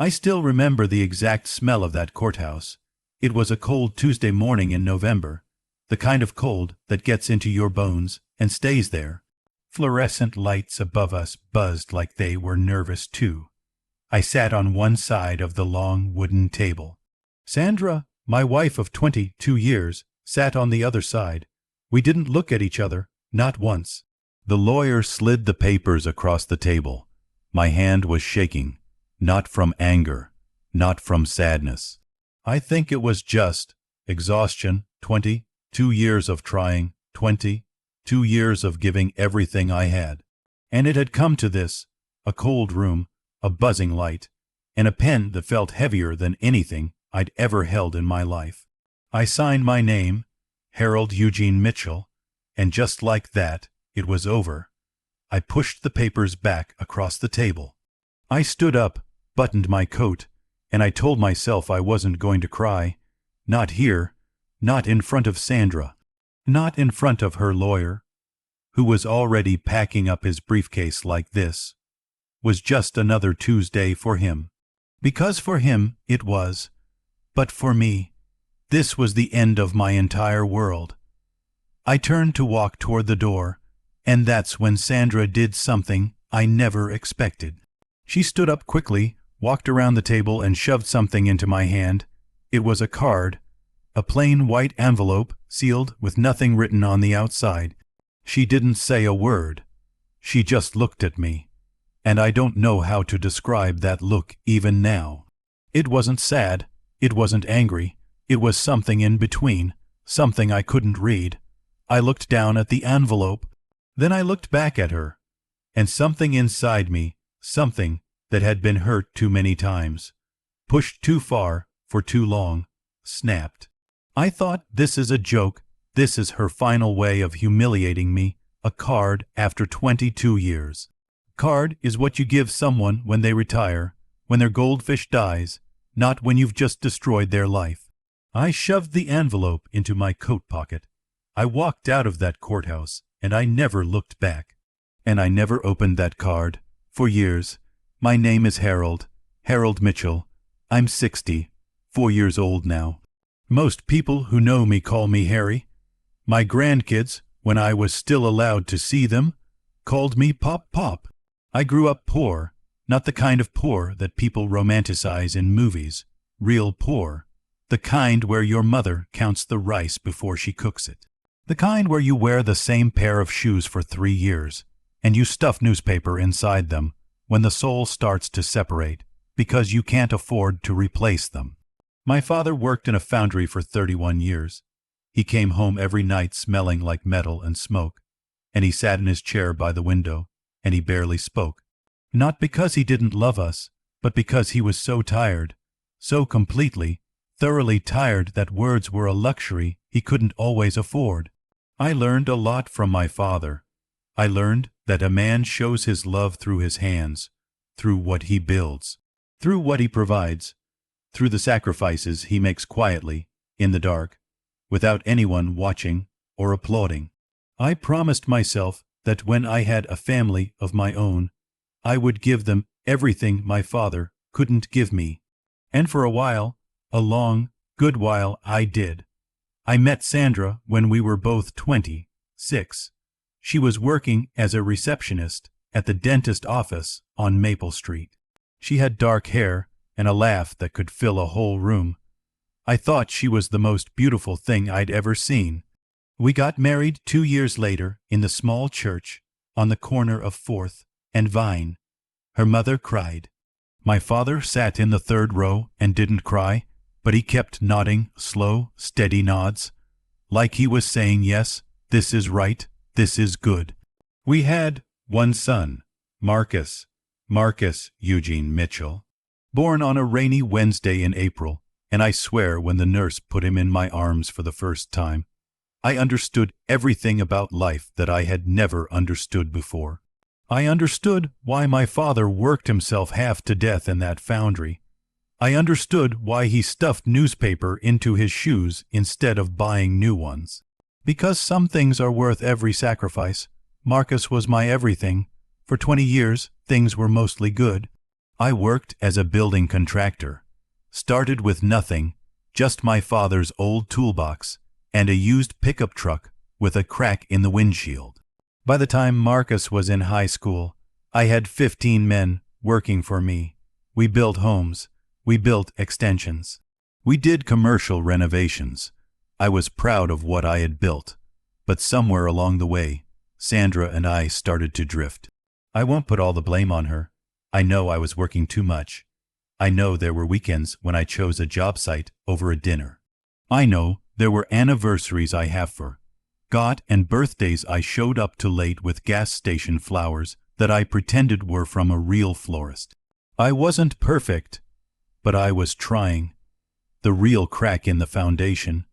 I still remember the exact smell of that courthouse. It was a cold Tuesday morning in November, the kind of cold that gets into your bones and stays there. Fluorescent lights above us buzzed like they were nervous too. I sat on one side of the long wooden table. Sandra, my wife of 22 years, sat on the other side. We didn't look at each other, not once. The lawyer slid the papers across the table. My hand was shaking, not from anger, not from sadness. I think it was just exhaustion. 22 years of trying, 22 years of giving everything I had. And it had come to this, a cold room, a buzzing light, and a pen that felt heavier than anything I'd ever held in my life. I signed my name, Harold Eugene Mitchell, and just like that, it was over. I pushed the papers back across the table. I stood up, buttoned my coat, and I told myself I wasn't going to cry. Not here, not in front of Sandra, not in front of her lawyer, who was already packing up his briefcase like this. Was just another Tuesday for him. Because for him it was. But for me, this was the end of my entire world. I turned to walk toward the door, and that's when Sandra did something I never expected. She stood up quickly, walked around the table, and shoved something into my hand. It was a card, a plain white envelope sealed with nothing written on the outside. She didn't say a word. She just looked at me. And I don't know how to describe that look even now. It wasn't sad, it wasn't angry, it was something in between, something I couldn't read. I looked down at the envelope, then I looked back at her, and something inside me, something that had been hurt too many times, pushed too far for too long, snapped. I thought, this is a joke, this is her final way of humiliating me, a card after 22 years. Card is what you give someone when they retire, when their goldfish dies, not when you've just destroyed their life. I shoved the envelope into my coat pocket. I walked out of that courthouse, and I never looked back. And I never opened that card. For years. My name is Harold Mitchell. I'm 60, 4 years old now. Most people who know me call me Harry. My grandkids, when I was still allowed to see them, called me Pop. I grew up poor, not the kind of poor that people romanticize in movies. Real poor. The kind where your mother counts the rice before she cooks it. The kind where you wear the same pair of shoes for 3 years, and you stuff newspaper inside them when the sole starts to separate, because you can't afford to replace them. My father worked in a foundry for 31 years. He came home every night smelling like metal and smoke, and he sat in his chair by the window, and he barely spoke. Not because he didn't love us, but because he was so tired, so completely, thoroughly tired that words were a luxury he couldn't always afford. I learned a lot from my father. I learned that a man shows his love through his hands, through what he builds, through what he provides, through the sacrifices he makes quietly, in the dark, without anyone watching or applauding. I promised myself that when I had a family of my own, I would give them everything my father couldn't give me. And for a while, a long, good while, I did. I met Sandra when we were both 26. She was working as a receptionist at the dentist office on Maple Street. She had dark hair and a laugh that could fill a whole room. I thought she was the most beautiful thing I'd ever seen. We got married 2 years later in the small church on the corner of 4th and Vine. Her mother cried. My father sat in the 3rd row and didn't cry, but he kept nodding slow, steady nods, like he was saying, yes, this is right, this is good. We had one son, Marcus Eugene Mitchell, born on a rainy Wednesday in April, and I swear when the nurse put him in my arms for the first time, I understood everything about life that I had never understood before. I understood why my father worked himself half to death in that foundry. I understood why he stuffed newspaper into his shoes instead of buying new ones. Because some things are worth every sacrifice, Marcus was my everything. For 20 years, things were mostly good. I worked as a building contractor. Started with nothing, just my father's old toolbox and a used pickup truck with a crack in the windshield. By the time Marcus was in high school, I had 15 men working for me. We built homes. We built extensions. We did commercial renovations. I was proud of what I had built. But somewhere along the way, Sandra and I started to drift. I won't put all the blame on her. I know I was working too much. I know there were weekends when I chose a job site over a dinner. I know there were anniversaries I forgot and birthdays I showed up too late with gas station flowers that I pretended were from a real florist. I wasn't perfect, but I was trying. The real crack in the foundation.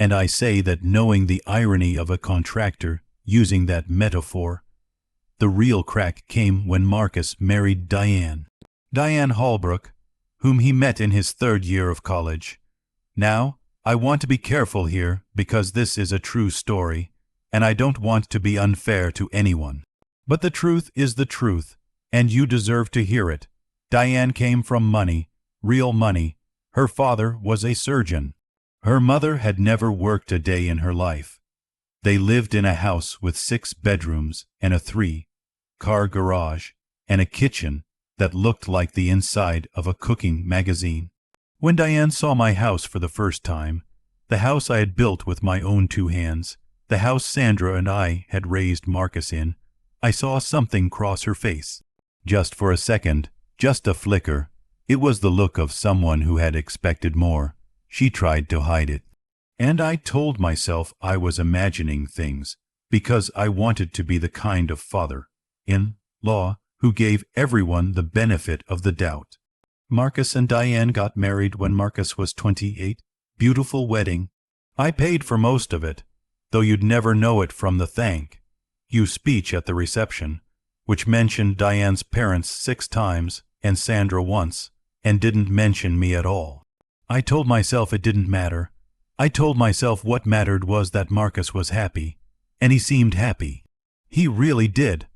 And I say that knowing the irony of a contractor using that metaphor, the real crack came when Marcus married Diane Holbrook, whom he met in his 3rd year of college. Now, I want to be careful here because this is a true story, and I don't want to be unfair to anyone. But the truth is the truth, and you deserve to hear it. Diane came from money, real money. Her father was a surgeon. Her mother had never worked a day in her life. They lived in a house with 6 bedrooms and a 3-car garage and a kitchen that looked like the inside of a cooking magazine. When Diane saw my house for the first time, the house I had built with my own 2 hands, the house Sandra and I had raised Marcus in, I saw something cross her face. Just for a second, just a flicker. It was the look of someone who had expected more. She tried to hide it. And I told myself I was imagining things because I wanted to be the kind of father-in-law who gave everyone the benefit of the doubt. Marcus and Diane got married when Marcus was 28. Beautiful wedding. I paid for most of it, though you'd never know it from the thank you speech at the reception, which mentioned Diane's parents 6 times and Sandra once, and didn't mention me at all. I told myself it didn't matter. I told myself what mattered was that Marcus was happy, and he seemed happy. He really did.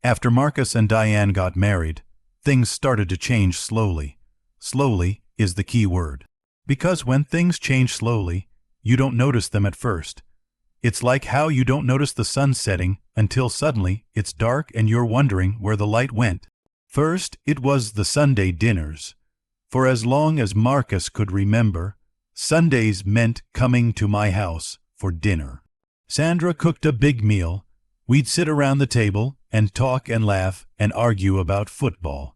After Marcus and Diane got married, things started to change slowly. Slowly is the key word. Because when things change slowly, you don't notice them at first. It's like how you don't notice the sun setting until suddenly it's dark and you're wondering where the light went. First, it was the Sunday dinners. For as long as Marcus could remember, Sundays meant coming to my house for dinner. Sandra cooked a big meal. We'd sit around the table and talk and laugh and argue about football.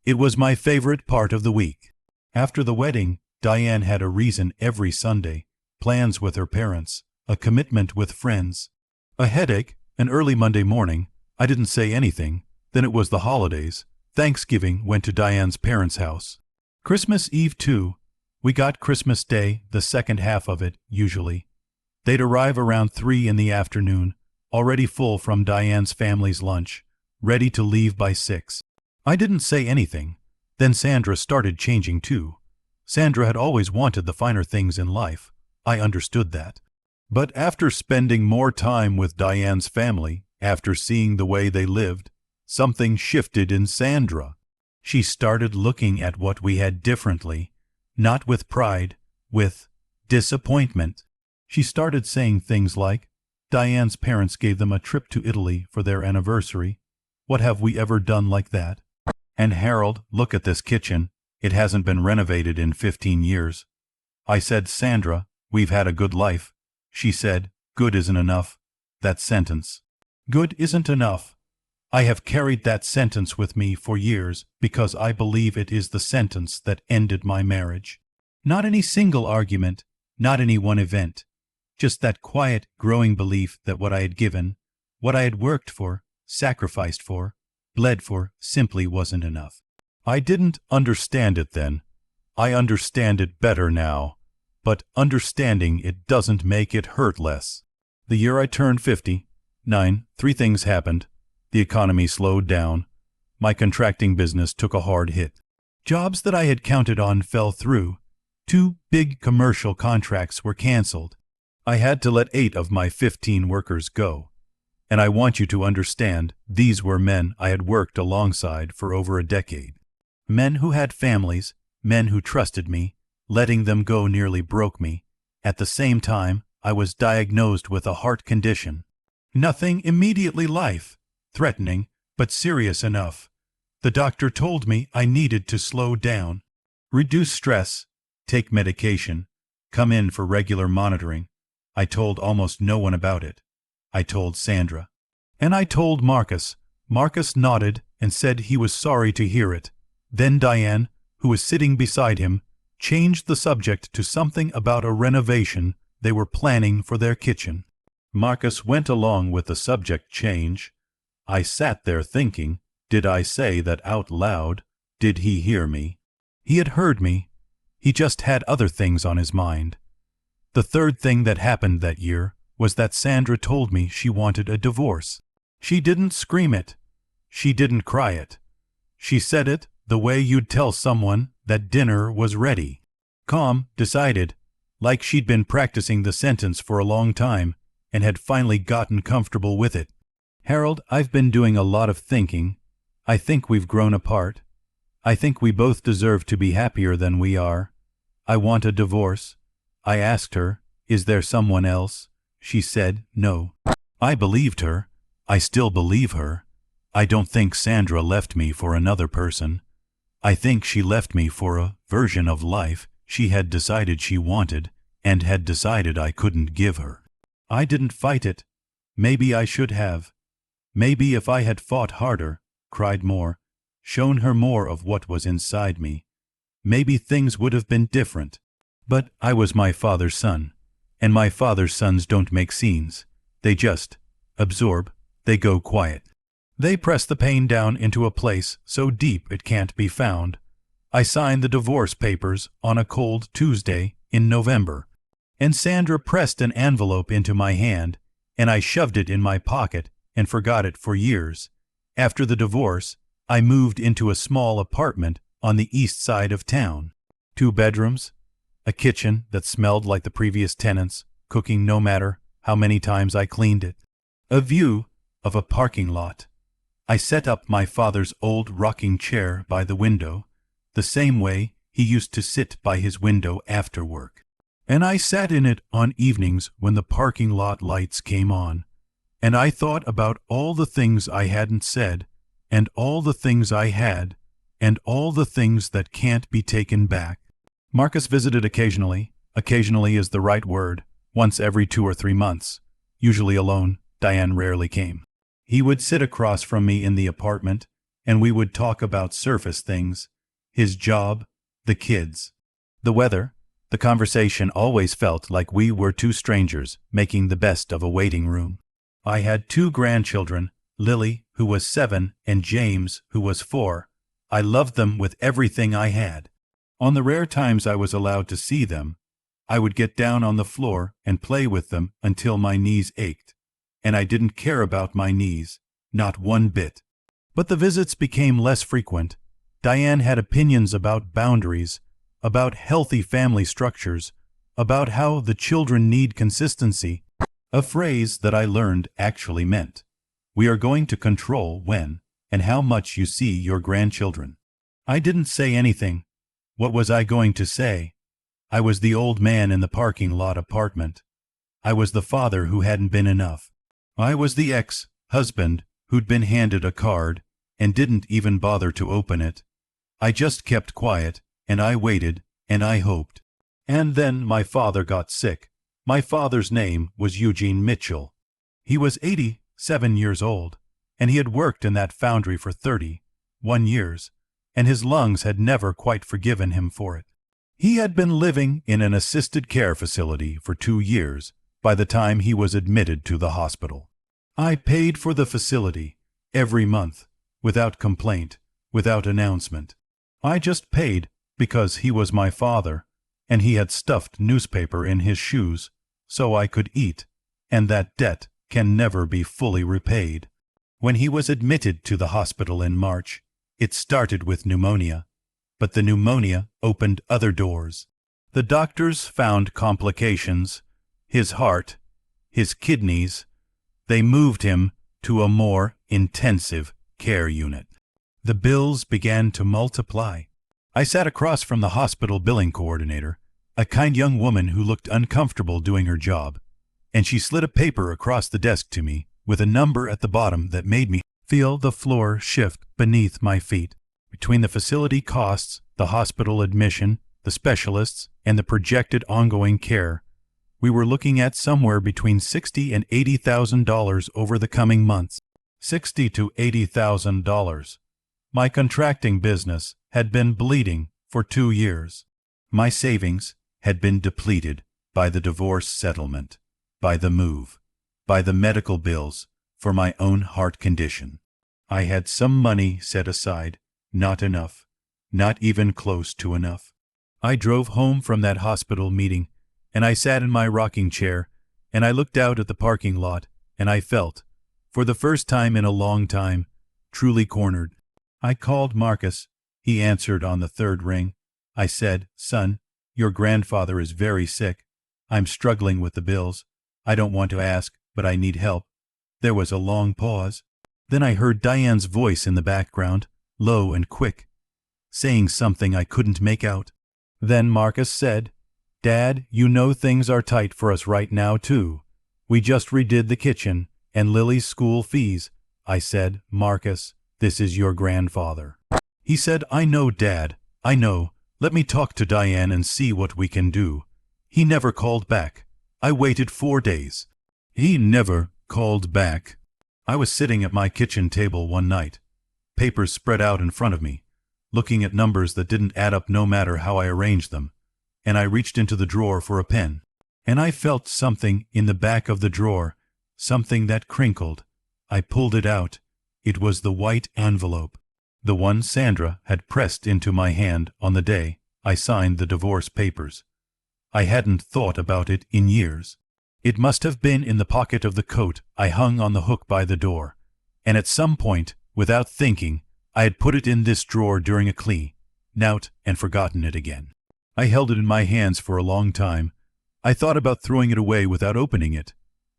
It was my favorite part of the week. After the wedding, Diane had a reason every Sunday, plans with her parents, a commitment with friends, a headache, an early Monday morning. I didn't say anything. Then it was the holidays. Thanksgiving went to Diane's parents' house. Christmas Eve too. We got Christmas Day, the second half of it, usually. They'd arrive around 3 in the afternoon, already full from Diane's family's lunch, ready to leave by 6. I didn't say anything. Then Sandra started changing too. Sandra had always wanted the finer things in life. I understood that. But after spending more time with Diane's family, after seeing the way they lived, something shifted in Sandra. She started looking at what we had differently, not with pride, with disappointment. She started saying things like, Diane's parents gave them a trip to Italy for their anniversary. What have we ever done like that? And Harold, look at this kitchen. It hasn't been renovated in 15 years. I said, Sandra, we've had a good life. She said, good isn't enough. That sentence. Good isn't enough. I have carried that sentence with me for years because I believe it is the sentence that ended my marriage. Not any single argument, not any one event. Just that quiet, growing belief that what I had given, what I had worked for, sacrificed for, bled for, simply wasn't enough. I didn't understand it then. I understand it better now. But understanding it doesn't make it hurt less. The year I turned 59, 3 things happened. The economy slowed down. My contracting business took a hard hit. Jobs that I had counted on fell through. 2 big commercial contracts were canceled. I had to let 8 of my 15 workers go. And I want you to understand, these were men I had worked alongside for over a decade. Men who had families, men who trusted me, letting them go nearly broke me. At the same time, I was diagnosed with a heart condition. Nothing immediately life-threatening, but serious enough. The doctor told me I needed to slow down, reduce stress, take medication, come in for regular monitoring. I told almost no one about it. I told Sandra. And I told Marcus. Marcus nodded and said he was sorry to hear it. Then Diane, who was sitting beside him, changed the subject to something about a renovation they were planning for their kitchen. Marcus went along with the subject change. I sat there thinking, did I say that out loud? Did he hear me? He had heard me. He just had other things on his mind. The third thing that happened that year was that Sandra told me she wanted a divorce. She didn't scream it. She didn't cry it. She said it the way you'd tell someone that dinner was ready. Calm, decided, like she'd been practicing the sentence for a long time and had finally gotten comfortable with it. Harold, I've been doing a lot of thinking. I think we've grown apart. I think we both deserve to be happier than we are. I want a divorce. I asked her, is there someone else? She said, no. I believed her. I still believe her. I don't think Sandra left me for another person. I think she left me for a version of life she had decided she wanted and had decided I couldn't give her. I didn't fight it. Maybe I should have. Maybe if I had fought harder, cried more, shown her more of what was inside me, maybe things would have been different. But I was my father's son, and my father's sons don't make scenes. They just absorb. They go quiet. They press the pain down into a place so deep it can't be found. I signed the divorce papers on a cold Tuesday in November, and Sandra pressed an envelope into my hand, and I shoved it in my pocket and forgot it for years. After the divorce, I moved into a small apartment on the east side of town. 2 bedrooms, a kitchen that smelled like the previous tenants, cooking no matter how many times I cleaned it. A view of a parking lot. I set up my father's old rocking chair by the window, the same way he used to sit by his window after work. And I sat in it on evenings when the parking lot lights came on, and I thought about all the things I hadn't said, and all the things I had, and all the things that can't be taken back. Marcus visited occasionally. Occasionally is the right word, once every 2 or 3 months. Usually alone. Diane rarely came. He would sit across from me in the apartment, and we would talk about surface things, his job, the kids, the weather. The conversation always felt like we were 2 strangers making the best of a waiting room. I had 2 grandchildren, Lily, who was 7, and James, who was 4. I loved them with everything I had. On the rare times I was allowed to see them, I would get down on the floor and play with them until my knees ached. And I didn't care about my knees, not one bit. But the visits became less frequent. Diane had opinions about boundaries, about healthy family structures, about how the children need consistency, a phrase that I learned actually meant, we are going to control when and how much you see your grandchildren. I didn't say anything. What was I going to say? I was the old man in the parking lot apartment. I was the father who hadn't been enough. I was the ex-husband who'd been handed a card and didn't even bother to open it. I just kept quiet, and I waited, and I hoped. And then my father got sick. My father's name was Eugene Mitchell. He was 87 years old, and he had worked in that foundry for 31 years, and his lungs had never quite forgiven him for it. He had been living in an assisted care facility for 2 years by the time he was admitted to the hospital. I paid for the facility every month, without complaint, without announcement. I just paid because he was my father, and he had stuffed newspaper in his shoes so I could eat, and that debt can never be fully repaid. When he was admitted to the hospital in March, it started with pneumonia, but the pneumonia opened other doors. The doctors found complications, his heart, his kidneys. They moved him to a more intensive care unit. The bills began to multiply. I sat across from the hospital billing coordinator, a kind young woman who looked uncomfortable doing her job, and she slid a paper across the desk to me with a number at the bottom that made me feel the floor shift beneath my feet. Between the facility costs, the hospital admission, the specialists, and the projected ongoing care, we were looking at somewhere between $60,000 and $80,000 over the coming months. $60,000 to $80,000. My contracting business had been bleeding for 2 years. My savings had been depleted by the divorce settlement, by the move, by the medical bills for my own heart condition. I had some money set aside, not enough, not even close to enough. I drove home from that hospital meeting, and I sat in my rocking chair, and I looked out at the parking lot, and I felt, for the first time in a long time, truly cornered. I called Marcus. He answered on the third ring. I said, "Son, your grandfather is very sick. I'm struggling with the bills. I don't want to ask, but I need help." There was a long pause. Then I heard Diane's voice in the background, low and quick, saying something I couldn't make out. Then Marcus said, "Dad, you know things are tight for us right now, too. We just redid the kitchen and Lily's school fees." I said, "Marcus, this is your grandfather." He said, "I know, Dad. I know. Let me talk to Diane and see what we can do." He never called back. I waited 4 days. He never called back. I was sitting at my kitchen table one night, papers spread out in front of me, looking at numbers that didn't add up no matter how I arranged them, and I reached into the drawer for a pen, and I felt something in the back of the drawer, something that crinkled. I pulled it out. It was the white envelope, the one Sandra had pressed into my hand on the day I signed the divorce papers. I hadn't thought about it in years. It must have been in the pocket of the coat I hung on the hook by the door, and at some point, without thinking, I had put it in this drawer during a clean-out and forgotten it again. I held it in my hands for a long time. I thought about throwing it away without opening it.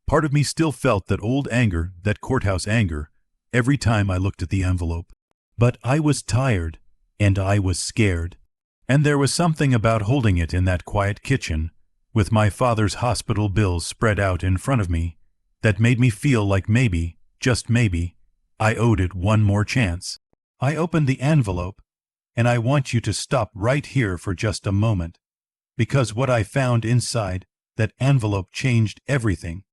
Part of me still felt that old anger, that courthouse anger, every time I looked at the envelope. But I was tired, and I was scared. And there was something about holding it in that quiet kitchen, with my father's hospital bills spread out in front of me, that made me feel like maybe, just maybe, I owed it one more chance. I opened the envelope, and I want you to stop right here for just a moment, because what I found inside that envelope changed everything.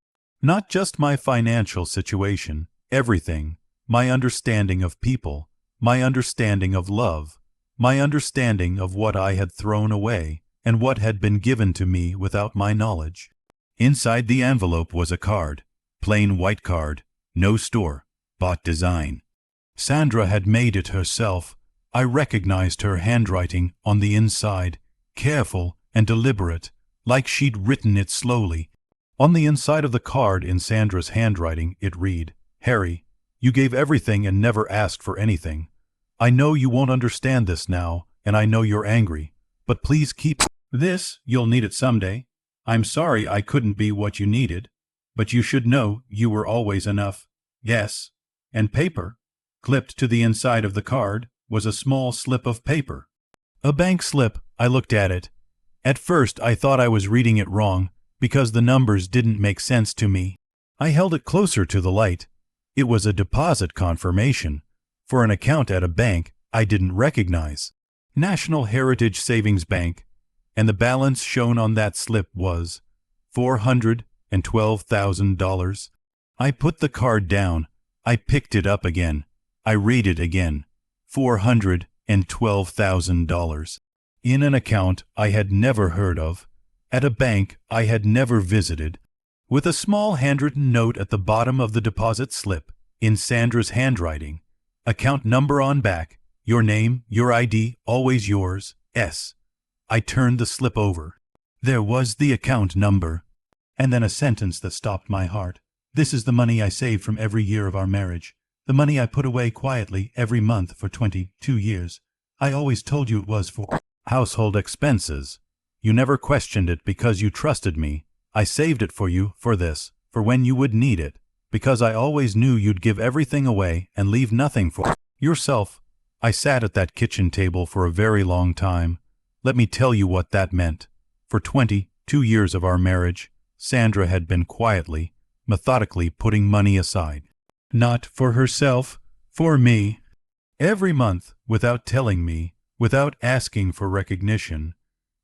Not just my financial situation, everything, my understanding of people, my understanding of love, my understanding of what I had thrown away and what had been given to me without my knowledge. Inside the envelope was a card, plain white card, no store, bought design. Sandra had made it herself. I recognized her handwriting on the inside, careful and deliberate, like she'd written it slowly. On the inside of the card in Sandra's handwriting it read, "Harry, you gave everything and never asked for anything. I know you won't understand this now, and I know you're angry, but please keep this. You'll need it someday. I'm sorry I couldn't be what you needed, but you should know you were always enough. Yes." And paper. Clipped to the inside of the card was a small slip of paper. A bank slip. I looked at it. At first I thought I was reading it wrong, because the numbers didn't make sense to me. I held it closer to the light. It was a deposit confirmation for an account at a bank I didn't recognize. National Heritage Savings Bank, and the balance shown on that slip was $412,000. I put the card down. I picked it up again. I read it again. $412,000. In an account I had never heard of, at a bank I had never visited, with a small handwritten note at the bottom of the deposit slip, in Sandra's handwriting. Account number on back, your name, your ID, always yours, S. I turned the slip over. There was the account number, and then a sentence that stopped my heart. "This is the money I saved from every year of our marriage, the money I put away quietly every month for 22 years. I always told you it was for household expenses. You never questioned it because you trusted me. I saved it for you for this, for when you would need it, because I always knew you'd give everything away and leave nothing for yourself. I sat at that kitchen table for a very long time. Let me tell you what that meant. For 22 years of our marriage, Sandra had been quietly, methodically putting money aside. Not for herself, for me. Every month, without telling me, without asking for recognition,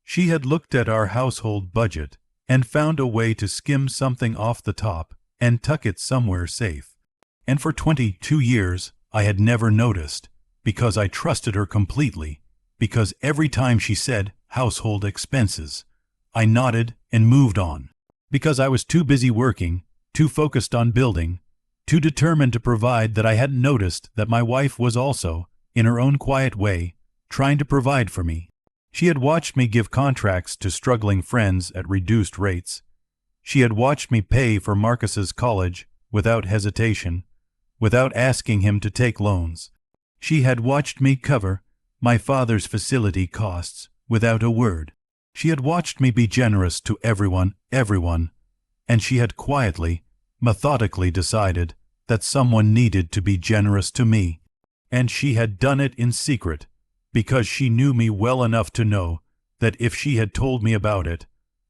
she had looked at our household budget and found a way to skim something off the top and tuck it somewhere safe. And for 22 years, I had never noticed, because I trusted her completely, because every time she said household expenses, I nodded and moved on, because I was too busy working, too focused on building, too determined to provide that I hadn't noticed that my wife was also, in her own quiet way, trying to provide for me. She had watched me give contracts to struggling friends at reduced rates. She had watched me pay for Marcus's college without hesitation, without asking him to take loans. She had watched me cover my father's facility costs without a word. She had watched me be generous to everyone, and she had quietly, methodically decided that someone needed to be generous to me. And she had done it in secret, because she knew me well enough to know that if she had told me about it,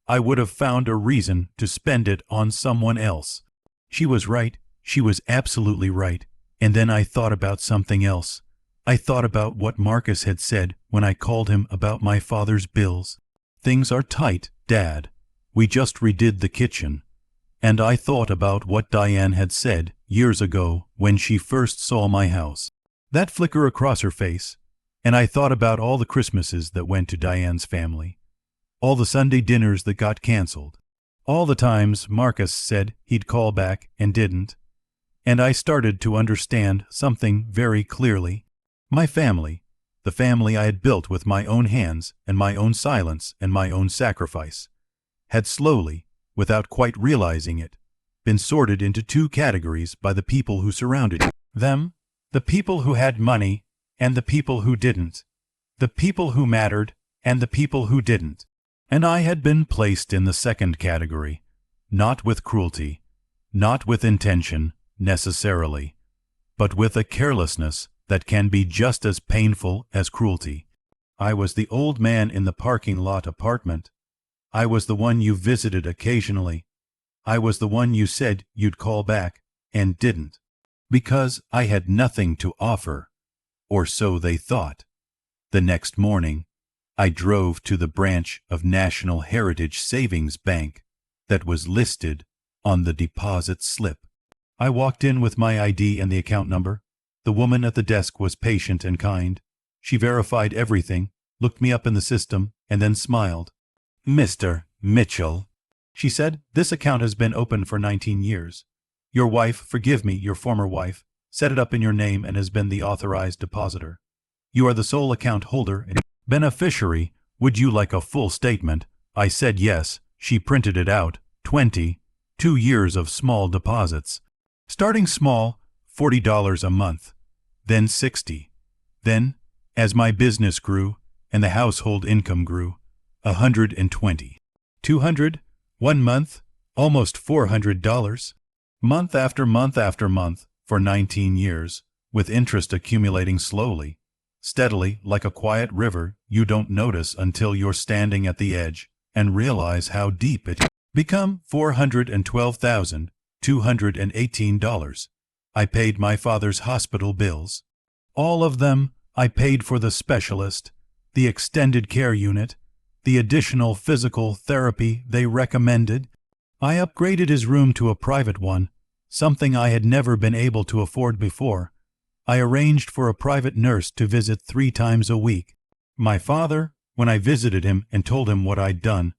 I would have found a reason to spend it on someone else. She was right. She was absolutely right. And then I thought about something else. I thought about what Marcus had said when I called him about my father's bills. Things are tight, Dad. We just redid the kitchen. And I thought about what Diane had said years ago when she first saw my house. That flicker across her face. And I thought about all the Christmases that went to Diane's family. All the Sunday dinners that got canceled. All the times Marcus said he'd call back and didn't. And I started to understand something very clearly. My family, the family I had built with my own hands and my own silence and my own sacrifice, had slowly, without quite realizing it, been sorted into two categories by the people who surrounded them, the people who had money and the people who didn't, the people who mattered and the people who didn't. And I had been placed in the second category, not with cruelty, not with intention, necessarily, but with a carelessness that can be just as painful as cruelty. I was the old man in the parking lot apartment. I was the one you visited occasionally. I was the one you said you'd call back and didn't, because I had nothing to offer, or so they thought. The next morning, I drove to the branch of National Heritage Savings Bank that was listed on the deposit slip. I walked in with my ID and the account number. The woman at the desk was patient and kind. She verified everything, looked me up in the system, and then smiled. "Mr. Mitchell," she said, "this account has been open for 19 years. Your wife, forgive me, your former wife, set it up in your name and has been the authorized depositor. You are the sole account holder and beneficiary. Would you like a full statement?" I said yes. She printed it out. 22 years of small deposits. Starting small, $40 a month, then $60. Then, as my business grew and the household income grew, $120. $200, 1 month, almost $400. Month after month after month for 19 years, with interest accumulating slowly, steadily like a quiet river you don't notice until you're standing at the edge and realize how deep it become. $412,218. I paid my father's hospital bills. All of them. I paid for the specialist, the extended care unit, the additional physical therapy they recommended. I upgraded his room to a private one, something I had never been able to afford before. I arranged for a private nurse to visit 3 times a week. My father, when I visited him and told him what I'd done,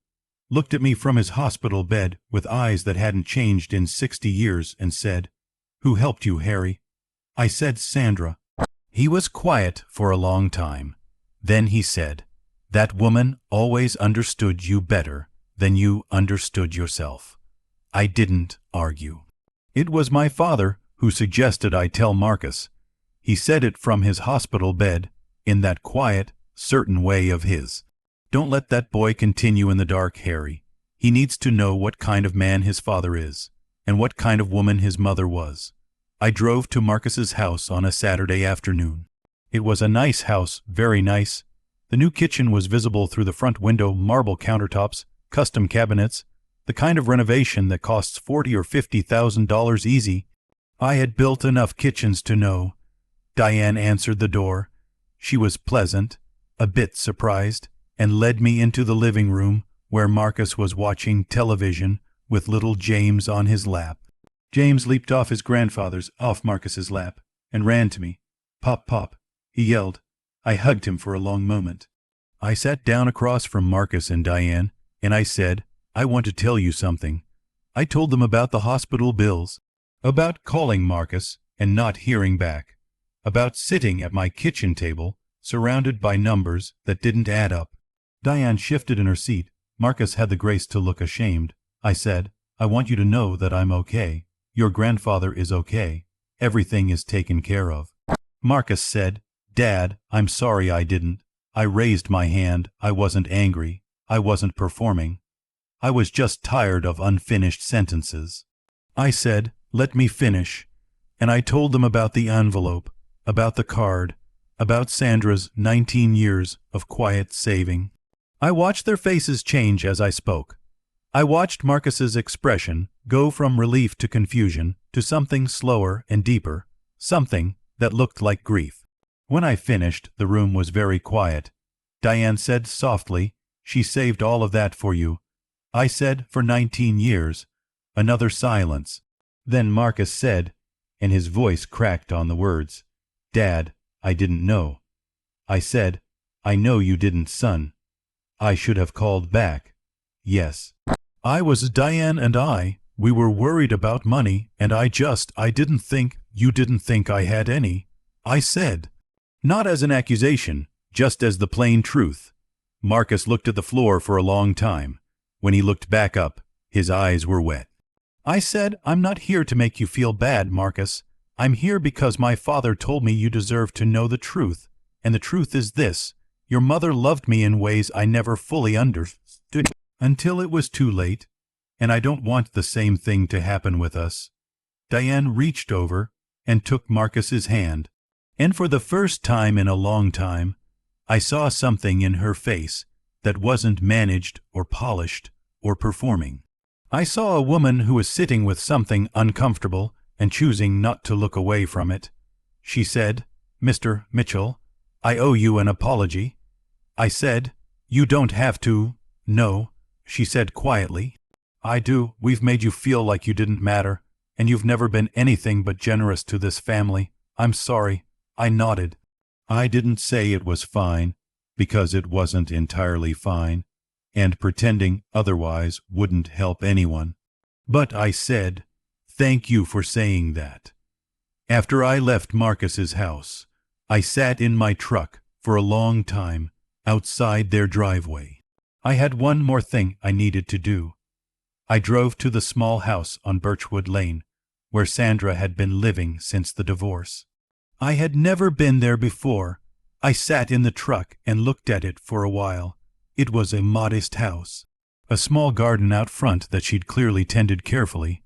looked at me from his hospital bed with eyes that hadn't changed in 60 years and said, "Who helped you, Harry?" I said, "Sandra." He was quiet for a long time. Then he said, "That woman always understood you better than you understood yourself." I didn't argue. It was my father who suggested I tell Marcus. He said it from his hospital bed, in that quiet, certain way of his. "Don't let that boy continue in the dark, Harry. He needs to know what kind of man his father is, and what kind of woman his mother was." I drove to Marcus's house on a Saturday afternoon. It was a nice house, very nice. The new kitchen was visible through the front window, marble countertops, custom cabinets, the kind of renovation that costs $40,000 or $50,000 easy. I had built enough kitchens to know. Diane answered the door. She was pleasant, a bit surprised, and led me into the living room where Marcus was watching television with little James on his lap. James leaped off Marcus's lap, and ran to me. "Pop, Pop," he yelled. I hugged him for a long moment. I sat down across from Marcus and Diane, and I said, "I want to tell you something." I told them about the hospital bills, about calling Marcus and not hearing back, about sitting at my kitchen table, surrounded by numbers that didn't add up. Diane shifted in her seat. Marcus had the grace to look ashamed. I said, "I want you to know that I'm okay. Your grandfather is okay. Everything is taken care of." Marcus said, "Dad, I'm sorry I didn't." I raised my hand. I wasn't angry. I wasn't performing. I was just tired of unfinished sentences. I said, "Let me finish." And I told them about the envelope, about the card, about Sandra's 19 years of quiet saving. I watched their faces change as I spoke. I watched Marcus's expression go from relief to confusion to something slower and deeper, something that looked like grief. When I finished, the room was very quiet. Diane said softly, "She saved all of that for you." I said, "For 19 years. Another silence. Then Marcus said, and his voice cracked on the words, "Dad, I didn't know." I said, "I know you didn't, son. I should have called back." Yes. Diane and we were worried about money, and I didn't think you didn't think I had any. I said. Not as an accusation, just as the plain truth. Marcus looked at the floor for a long time. When he looked back up, his eyes were wet. I said, "I'm not here to make you feel bad, Marcus. I'm here because my father told me you deserve to know the truth, and the truth is this. Your mother loved me in ways I never fully understood until it was too late, and I don't want the same thing to happen with us." Diane reached over and took Marcus's hand, and for the first time in a long time, I saw something in her face that wasn't managed or polished or performing. I saw a woman who was sitting with something uncomfortable and choosing not to look away from it. She said, "Mr. Mitchell, I owe you an apology." I said, "You don't have to." "No," she said quietly. "I do. We've made you feel like you didn't matter, and you've never been anything but generous to this family. I'm sorry." I nodded. I didn't say it was fine, because it wasn't entirely fine, and pretending otherwise wouldn't help anyone. But I said, "Thank you for saying that." After I left Marcus's house, I sat in my truck for a long time outside their driveway. I had one more thing I needed to do. I drove to the small house on Birchwood Lane, where Sandra had been living since the divorce. I had never been there before. I sat in the truck and looked at it for a while. It was a modest house. A small garden out front that she'd clearly tended carefully.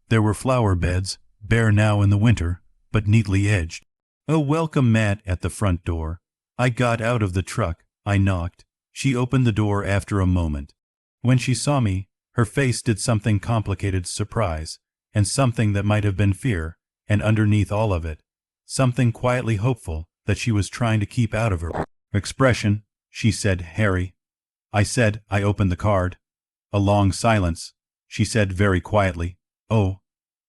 There were flower beds, bare now in the winter, but neatly edged. A welcome mat at the front door. I got out of the truck. I knocked. She opened the door after a moment. When she saw me, her face did something complicated: surprise, and something that might have been fear, and underneath all of it, something quietly hopeful that she was trying to keep out of her expression. She said, "Harry." I said, I opened the card. A long silence. She said very quietly, "Oh."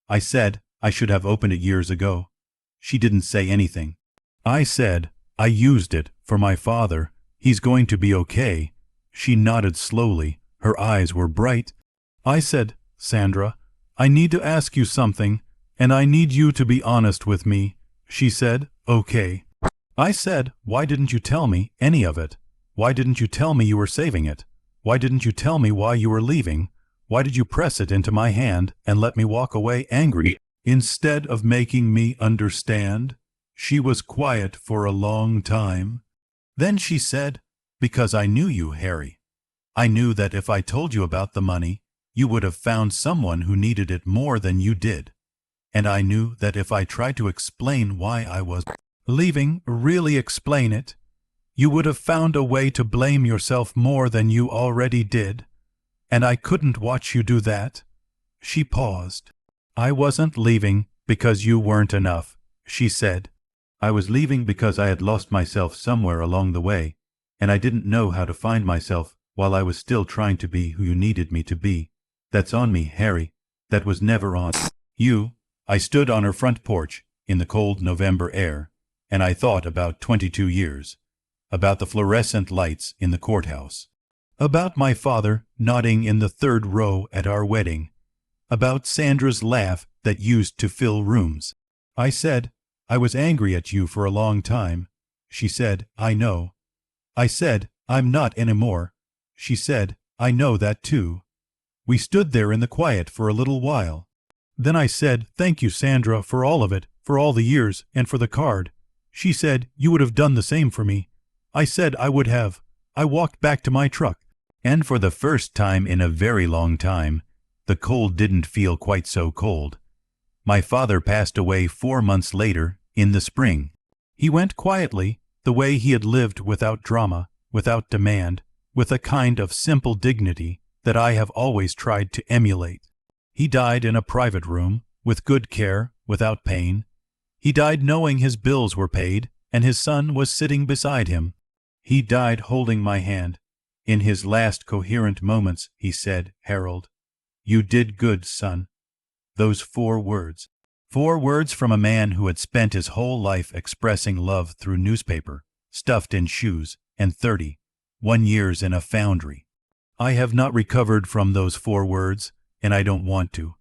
I said, "I should have opened it years ago." She didn't say anything. I said, "I used it for my father. He's going to be okay." She nodded slowly. Her eyes were bright. I said, "Sandra, I need to ask you something, and I need you to be honest with me." She said, "Okay." I said, "Why didn't you tell me any of it? Why didn't you tell me you were saving it? Why didn't you tell me why you were leaving? Why did you press it into my hand and let me walk away angry instead of making me understand?" She was quiet for a long time. Then she said, "Because I knew you, Harry. I knew that if I told you about the money, you would have found someone who needed it more than you did. And I knew that if I tried to explain why I was Leaving, really explain it. You would have found a way to blame yourself more than you already did, and I couldn't watch you do that." She paused. "I wasn't leaving because you weren't enough," she said. "I was leaving because I had lost myself somewhere along the way, and I didn't know how to find myself while I was still trying to be who you needed me to be. That's on me, Harry. That was never on you." I stood on her front porch in the cold November air, and I thought about 22 years, about the fluorescent lights in the courthouse, about my father nodding in the third row at our wedding, about Sandra's laugh that used to fill rooms. I said, "I was angry at you for a long time." She said, "I know." I said, "I'm not anymore." She said, "I know that too." We stood there in the quiet for a little while. Then I said, "Thank you, Sandra, for all of it, for all the years, and for the card." She said, "You would have done the same for me." I said I would have. I walked back to my truck, and for the first time in a very long time, the cold didn't feel quite so cold. My father passed away 4 months later, in the spring. He went quietly, the way he had lived, without drama, without demand, with a kind of simple dignity that I have always tried to emulate. He died in a private room, with good care, without pain. He died knowing his bills were paid, and his son was sitting beside him. He died holding my hand. In his last coherent moments, he said, "Harold, you did good, son." Those 4 words. 4 words from a man who had spent his whole life expressing love through newspaper, stuffed in shoes, and 31 years in a foundry. I have not recovered from those 4 words, and I don't want to.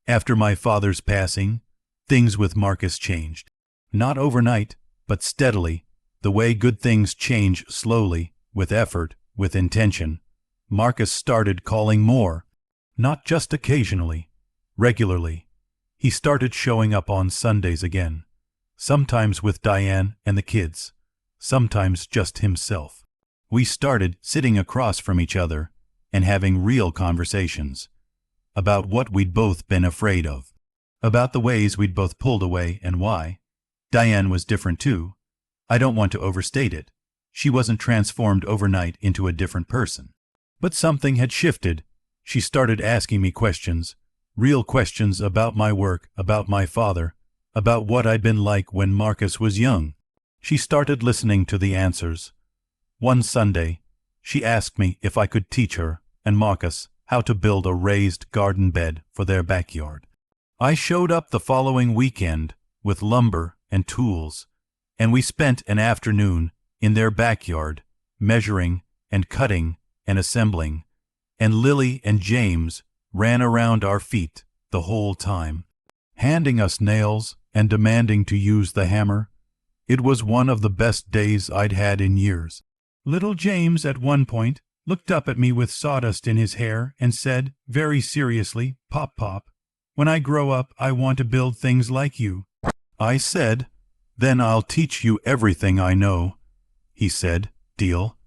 After my father's passing, things with Marcus changed. Not overnight, but steadily, the way good things change slowly, with effort, with intention. Marcus started calling more, not just occasionally, regularly. He started showing up on Sundays again, sometimes with Diane and the kids, sometimes just himself. We started sitting across from each other and having real conversations about what we'd both been afraid of, about the ways we'd both pulled away and why. Diane was different too. I don't want to overstate it. She wasn't transformed overnight into a different person. But something had shifted. She started asking me questions, real questions about my work, about my father, about what I'd been like when Marcus was young. She started listening to the answers. One Sunday, she asked me if I could teach her and Marcus how to build a raised garden bed for their backyard. I showed up the following weekend with lumber and tools, and we spent an afternoon in their backyard, measuring and cutting and assembling, and Lily and James ran around our feet the whole time, handing us nails and demanding to use the hammer. It was one of the best days I'd had in years. Little James, at one point, looked up at me with sawdust in his hair and said, very seriously, "Pop, Pop, when I grow up, I want to build things like you." I said, "Then I'll teach you everything I know." He said, "Deal,"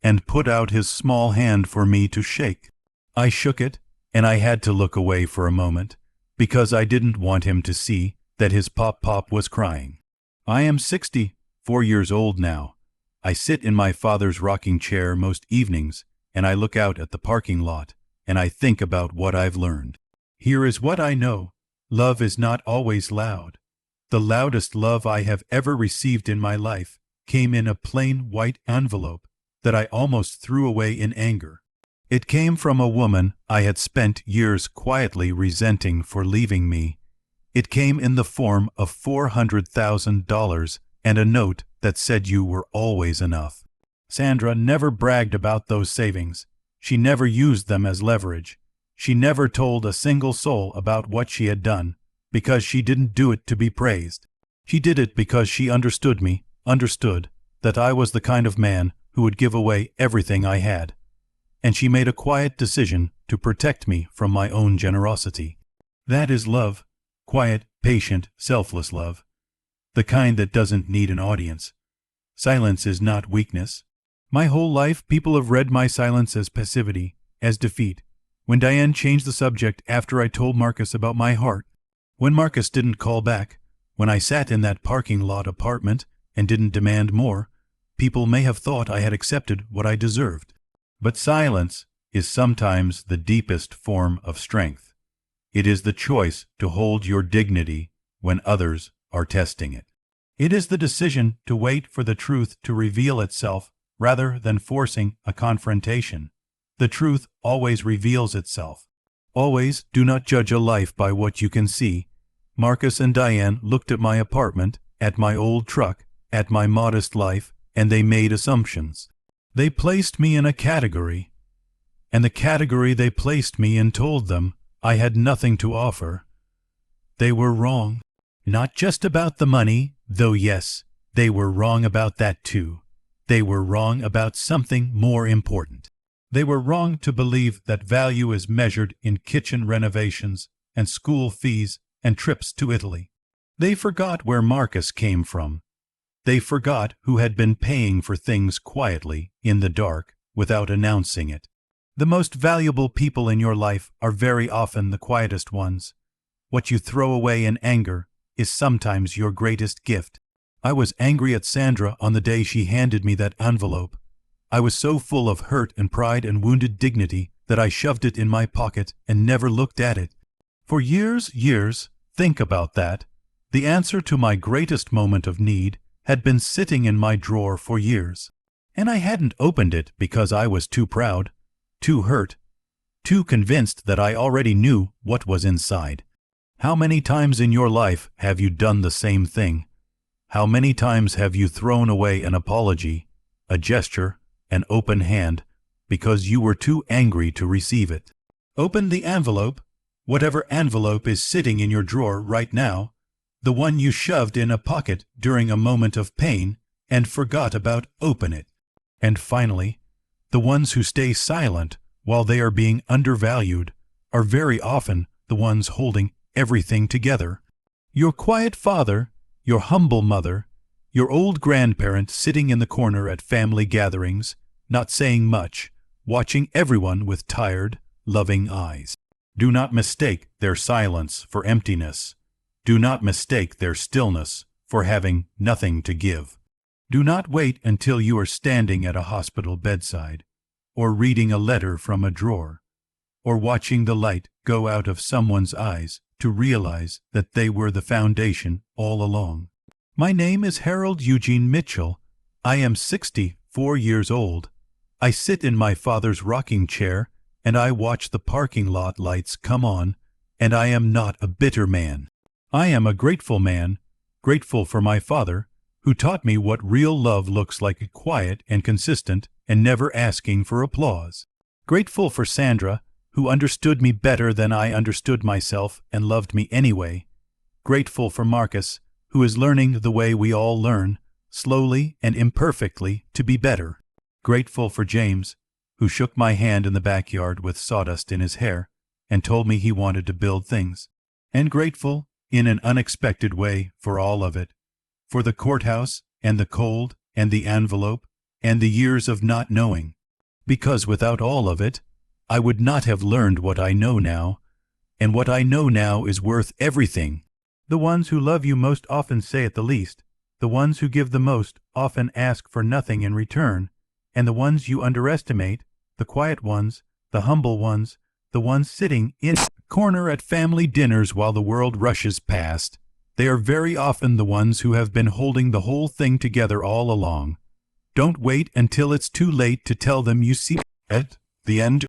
and put out his small hand for me to shake. I shook it, and I had to look away for a moment, because I didn't want him to see that his Pop-Pop was crying. I am 64 years old now. I sit in my father's rocking chair most evenings, and I look out at the parking lot, and I think about what I've learned. Here is what I know. Love is not always loud. The loudest love I have ever received in my life came in a plain white envelope that I almost threw away in anger. It came from a woman I had spent years quietly resenting for leaving me. It came in the form of $400,000 and a note that said you were always enough. Sandra never bragged about those savings. She never used them as leverage. She never told a single soul about what she had done, because she didn't do it to be praised. She did it because she understood me, understood that I was the kind of man who would give away everything I had. And she made a quiet decision to protect me from my own generosity. That is love. Quiet, patient, selfless love. The kind that doesn't need an audience. Silence is not weakness. My whole life, people have read my silence as passivity, as defeat. When Diane changed the subject after I told Marcus about my heart, when Marcus didn't call back, when I sat in that parking lot apartment and didn't demand more, people may have thought I had accepted what I deserved. But silence is sometimes the deepest form of strength. It is the choice to hold your dignity when others are testing it. It is the decision to wait for the truth to reveal itself rather than forcing a confrontation. The truth always reveals itself. Always do not judge a life by what you can see. Marcus and Diane looked at my apartment, at my old truck, at my modest life, and they made assumptions. They placed me in a category, and the category they placed me in told them I had nothing to offer. They were wrong. Not just about the money, though yes, they were wrong about that too. They were wrong about something more important. They were wrong to believe that value is measured in kitchen renovations and school fees and trips to Italy. They forgot where Marcus came from. They forgot who had been paying for things quietly, in the dark, without announcing it. The most valuable people in your life are very often the quietest ones. What you throw away in anger is sometimes your greatest gift. I was angry at Sandra on the day she handed me that envelope. I was so full of hurt and pride and wounded dignity that I shoved it in my pocket and never looked at it. For years, think about that. The answer to my greatest moment of need had been sitting in my drawer for years. And I hadn't opened it because I was too proud, too hurt, too convinced that I already knew what was inside. How many times in your life have you done the same thing? How many times have you thrown away an apology, a gesture, an open hand, because you were too angry to receive it? Open the envelope, whatever envelope is sitting in your drawer right now, the one you shoved in a pocket during a moment of pain and forgot about open it. And finally, the ones who stay silent while they are being undervalued are very often the ones holding everything together. Your quiet father, your humble mother, your old grandparent sitting in the corner at family gatherings, not saying much, watching everyone with tired, loving eyes. Do not mistake their silence for emptiness. Do not mistake their stillness for having nothing to give. Do not wait until you are standing at a hospital bedside, or reading a letter from a drawer, or watching the light go out of someone's eyes to realize that they were the foundation all along. My name is Harold Eugene Mitchell. I am 64 years old. I sit in my father's rocking chair, and I watch the parking lot lights come on, and I am not a bitter man. I am a grateful man, grateful for my father, who taught me what real love looks like, quiet and consistent and never asking for applause. Grateful for Sandra, who understood me better than I understood myself and loved me anyway. Grateful for Marcus, who is learning the way we all learn, slowly and imperfectly, to be better. Grateful for James, who shook my hand in the backyard with sawdust in his hair and told me he wanted to build things. And grateful, in an unexpected way, for all of it. For the courthouse, and the cold, and the envelope, and the years of not knowing. Because without all of it, I would not have learned what I know now, and what I know now is worth everything. The ones who love you most often say it the least. The ones who give the most often ask for nothing in return, and the ones you underestimate, the quiet ones, the humble ones, the ones sitting in a corner at family dinners while the world rushes past, they are very often the ones who have been holding the whole thing together all along. Don't wait until it's too late to tell them you see at the end.